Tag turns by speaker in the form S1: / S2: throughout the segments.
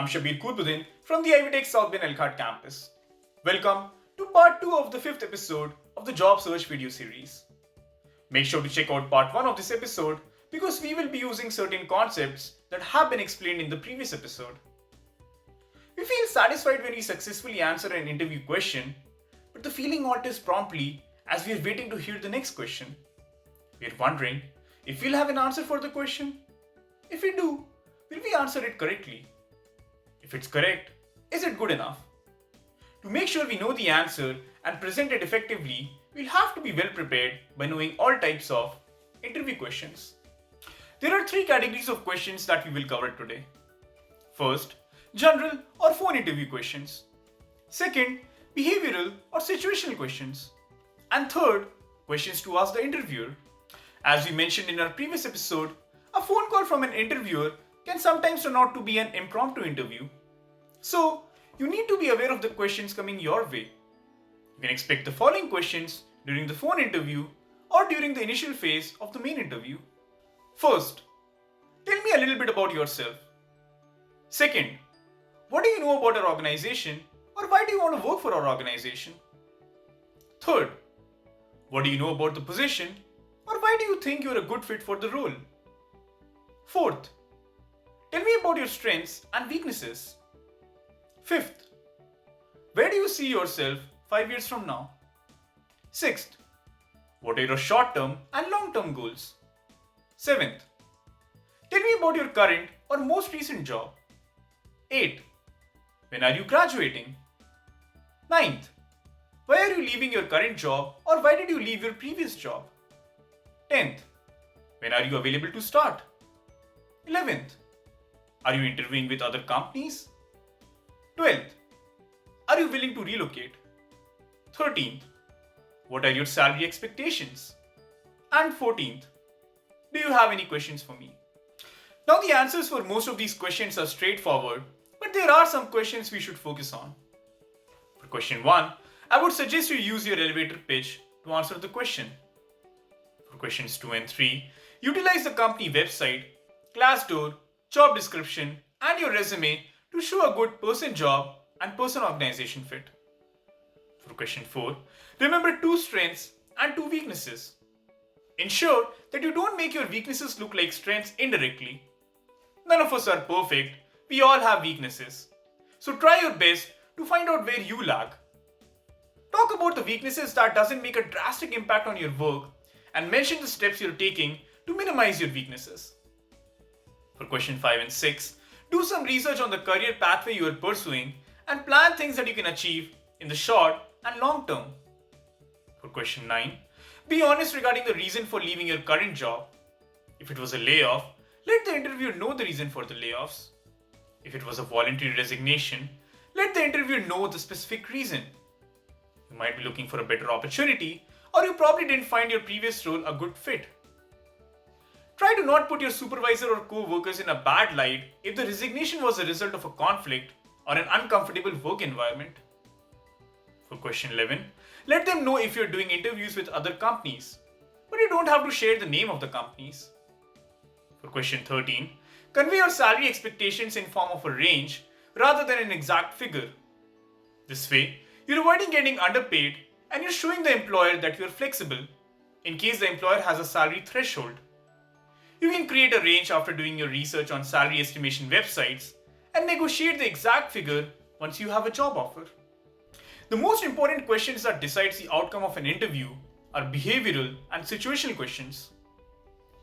S1: Shabir Kurbudin from the Ivy Tech South Bend Elkhart campus. Welcome to part 2 of the 5th episode of the Job Search video series. Make sure to check out part 1 of this episode because we will be using certain concepts that have been explained in the previous episode. We feel satisfied when we successfully answer an interview question, but the feeling alters promptly as we are waiting to hear the next question. We are wondering if we'll have an answer for the question. If we do, will we answer it correctly? If it's correct, is it good enough? To make sure we know the answer and present it effectively, we'll have to be well prepared by knowing all types of interview questions. There are 3 categories of questions that we will cover today. First, general or phone interview questions. Second, behavioral or situational questions. And third, questions to ask the interviewer. As we mentioned in our previous episode, a phone call from an interviewer can sometimes turn out to be an impromptu interview. So, you need to be aware of the questions coming your way. You can expect the following questions during the phone interview or during the initial phase of the main interview. First, tell me a little bit about yourself. Second, what do you know about our organization or why do you want to work for our organization? Third, what do you know about the position or why do you think you're a good fit for the role? Fourth, tell me about your strengths and weaknesses. Fifth, where do you see yourself 5 years from now? Sixth, what are your short-term and long-term goals? Seventh, tell me about your current or most recent job. Eighth, when are you graduating? Ninth, why are you leaving your current job or why did you leave your previous job? 10th, when are you available to start? 11th, are you interviewing with other companies? 12th, are you willing to relocate? 13th, what are your salary expectations? And 14th, do you have any questions for me? Now the answers for most of these questions are straightforward, but there are some questions we should focus on. For question 1, I would suggest you use your elevator pitch to answer the question. For questions 2 and 3, utilize the company website, Glassdoor, job description, and your resume to show a good person job and person organization fit. For question 4, remember 2 strengths and 2 weaknesses. Ensure that you don't make your weaknesses look like strengths indirectly. None of us are perfect, we all have weaknesses. So try your best to find out where you lag. Talk about the weaknesses that doesn't make a drastic impact on your work and mention the steps you're taking to minimize your weaknesses. For question 5 and 6, do some research on the career pathway you are pursuing and plan things that you can achieve in the short and long term. For question 9, be honest regarding the reason for leaving your current job. If it was a layoff, let the interviewer know the reason for the layoffs. If it was a voluntary resignation, let the interviewer know the specific reason. You might be looking for a better opportunity, or you probably didn't find your previous role a good fit. Try to not put your supervisor or co-workers in a bad light if the resignation was a result of a conflict or an uncomfortable work environment. For question 11, let them know if you're doing interviews with other companies, but you don't have to share the name of the companies. For question 13, convey your salary expectations in form of a range rather than an exact figure. This way, you're avoiding getting underpaid and you're showing the employer that you're flexible in case the employer has a salary threshold. You can create a range after doing your research on salary estimation websites and negotiate the exact figure once you have a job offer. The most important questions that decides the outcome of an interview are behavioral and situational questions.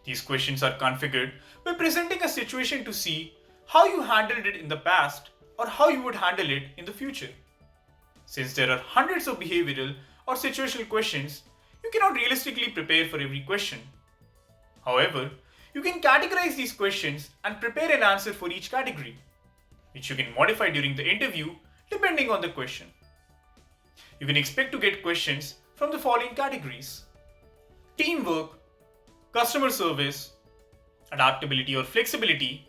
S1: These questions are configured by presenting a situation to see how you handled it in the past or how you would handle it in the future. Since there are hundreds of behavioral or situational questions, you cannot realistically prepare for every question. However, you can categorize these questions and prepare an answer for each category, which you can modify during the interview depending on the question. You can expect to get questions from the following categories: teamwork, customer service, adaptability or flexibility,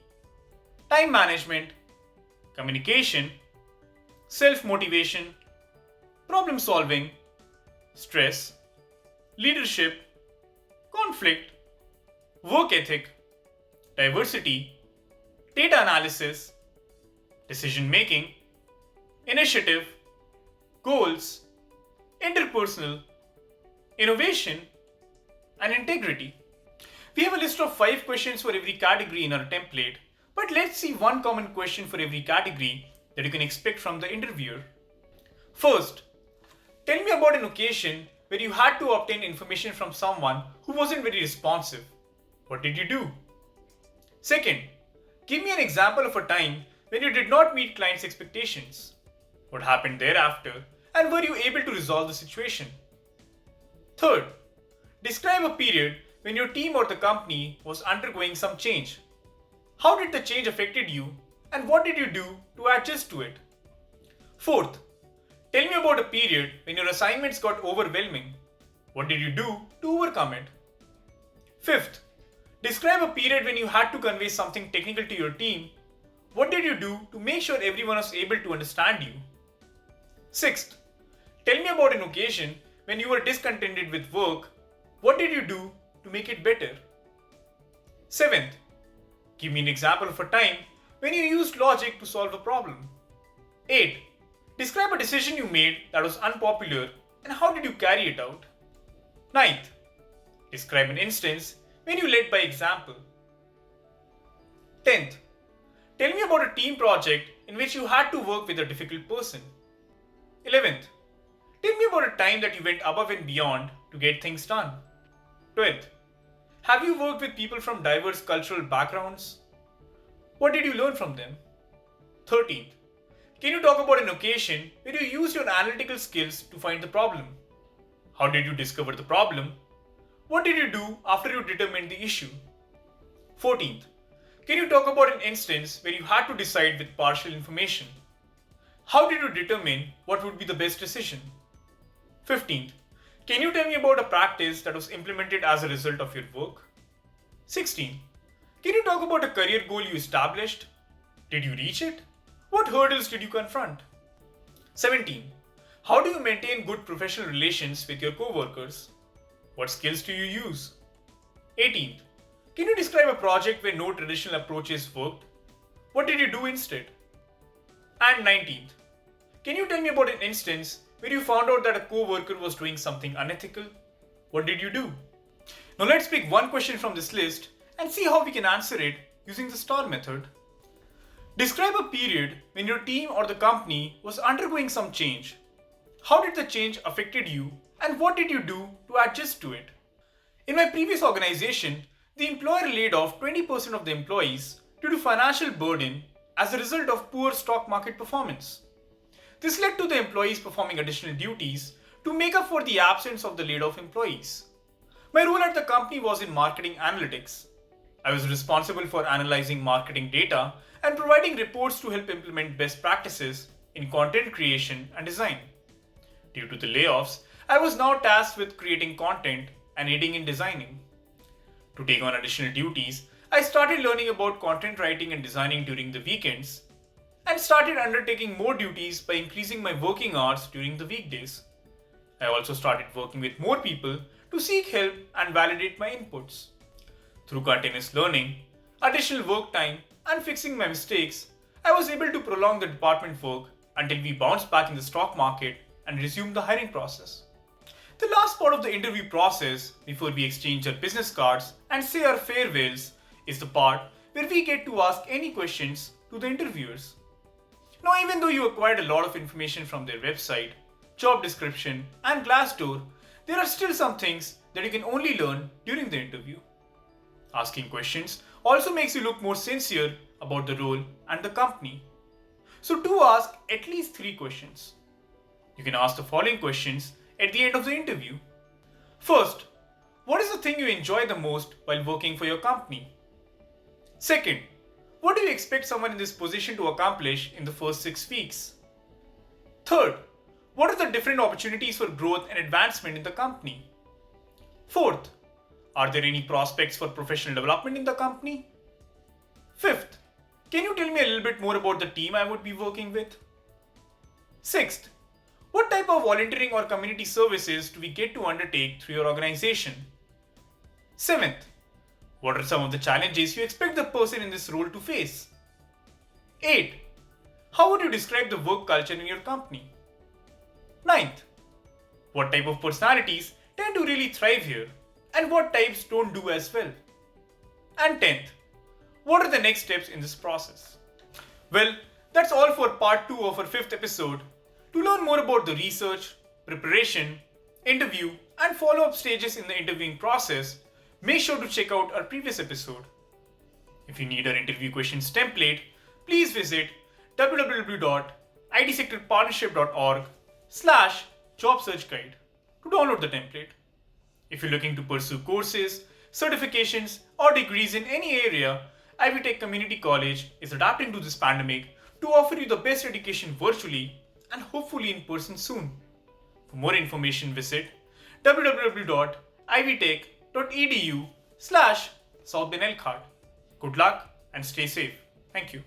S1: time management, communication, self-motivation, problem solving, stress, leadership, conflict, work ethic, diversity, data analysis, decision making, initiative, goals, interpersonal, innovation, and integrity. We have a list of 5 questions for every category in our template, but let's see one common question for every category that you can expect from the interviewer. First, tell me about an occasion where you had to obtain information from someone who wasn't very responsive. What did you do? Second, give me an example of a time when you did not meet clients' expectations. What happened thereafter, and were you able to resolve the situation? Third, describe a period when your team or the company was undergoing some change. How did the change affected you, and what did you do to adjust to it? Fourth, tell me about a period when your assignments got overwhelming. What did you do to overcome it? Fifth, describe a period when you had to convey something technical to your team. What did you do to make sure everyone was able to understand you? Sixth, tell me about an occasion when you were discontented with work. What did you do to make it better? Seventh, give me an example of a time when you used logic to solve a problem. 8. Describe a decision you made that was unpopular and how did you carry it out? 9th, describe an instance when you led by example. 10th, tell me about a team project in which you had to work with a difficult person. 11th, tell me about a time that you went above and beyond to get things done. 12th, have you worked with people from diverse cultural backgrounds? What did you learn from them? 13th, can you talk about an occasion where you used your analytical skills to find the problem? How did you discover the problem? What did you do after you determined the issue? 14th, can you talk about an instance where you had to decide with partial information? How did you determine what would be the best decision? 15th, can you tell me about a practice that was implemented as a result of your work? 16th, can you talk about a career goal you established? Did you reach it? What hurdles did you confront? 17. How do you maintain good professional relations with your co-workers? What skills do you use? 18th. Can you describe a project where no traditional approaches worked? What did you do instead? And 19th. Can you tell me about an instance where you found out that a co-worker was doing something unethical? What did you do? Now let's pick one question from this list and see how we can answer it using the STAR method. Describe a period when your team or the company was undergoing some change. How did the change affected you and what did you do to adjust to it? In my previous organization, the employer laid off 20% of the employees due to financial burden as a result of poor stock market performance. This led to the employees performing additional duties to make up for the absence of the laid off employees. My role at the company was in marketing analytics. I was responsible for analyzing marketing data and providing reports to help implement best practices in content creation and design. Due to the layoffs, I was now tasked with creating content and aiding in designing. To take on additional duties, I started learning about content writing and designing during the weekends and started undertaking more duties by increasing my working hours during the weekdays. I also started working with more people to seek help and validate my inputs. Through continuous learning, additional work time, and fixing my mistakes, I was able to prolong the department work until we bounced back in the stock market and resumed the hiring process. The last part of the interview process, before we exchange our business cards and say our farewells, is the part where we get to ask any questions to the interviewers. Now, even though you acquired a lot of information from their website, job description, and Glassdoor, there are still some things that you can only learn during the interview. Asking questions also makes you look more sincere about the role and the company. So do ask at least 3 questions. You can ask the following questions at the end of the interview. First, what is the thing you enjoy the most while working for your company? Second, what do you expect someone in this position to accomplish in the first 6 weeks? Third, what are the different opportunities for growth and advancement in the company? Fourth, are there any prospects for professional development in the company? Fifth, can you tell me a little bit more about the team I would be working with? Sixth, what type of volunteering or community services do we get to undertake through your organization? Seventh, what are some of the challenges you expect the person in this role to face? 8. How would you describe the work culture in your company? Ninth, what type of personalities tend to really thrive here and what types don't do as well? And 10th, what are the next steps in this process? Well, that's all for part 2 of our 5th episode. To learn more about the research, preparation, interview, and follow up stages in the interviewing process, make sure to check out our previous episode. If you need our interview questions template, please visit www.itsectorpartnership.org/jobsearchguide to download the template. If you're looking to pursue courses, certifications, or degrees in any area, Ivy Tech Community College is adapting to this pandemic to offer you the best education virtually and hopefully in person soon. For more information, visit www.ivytech.edu/South Elkhart. Good luck and stay safe. Thank you.